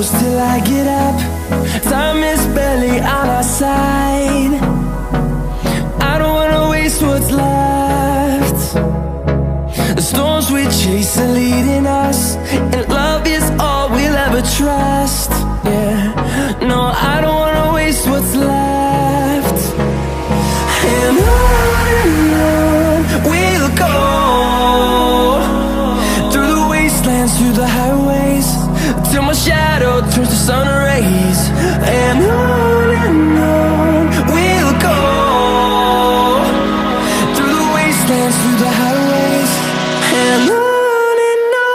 close till I get up. Time is barely on our side. I don't wanna waste what's left. The storms we chase are leading us, and love is all we'll ever trust. Yeah, no, I don't wanna waste what's left. And on we'll go, through the wastelands, through the highways, till my shadow turns to sun rays. And on we'll go, through the wastelands, through the highways, and on we'll go.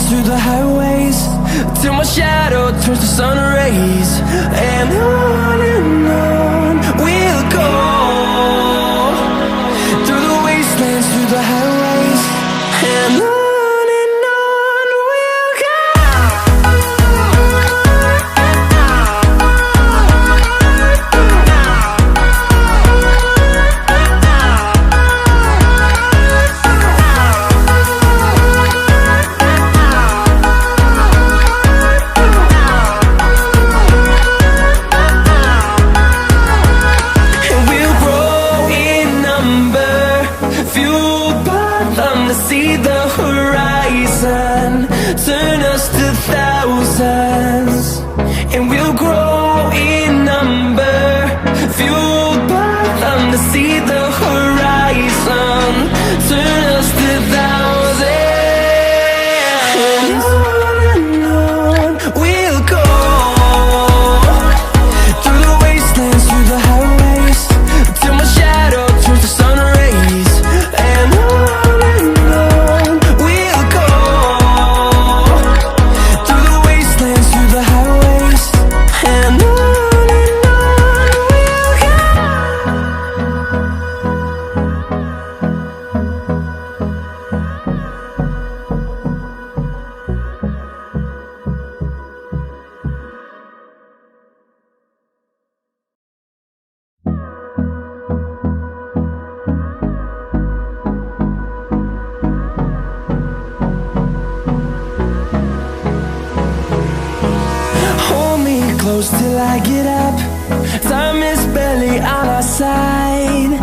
Through the highways, till my shadow turns to sun rays. And on we'll go, through the wastelands, through the highways, and on we'll go. See the horizon, turn us to thousands, and we'll grow in number, fueled by them. To see the horizon, turn us to thousands, and on we'll go, through the wastelands, through the highways, till my shadow turns to sun rays. And close till I get up. Time is barely on our side.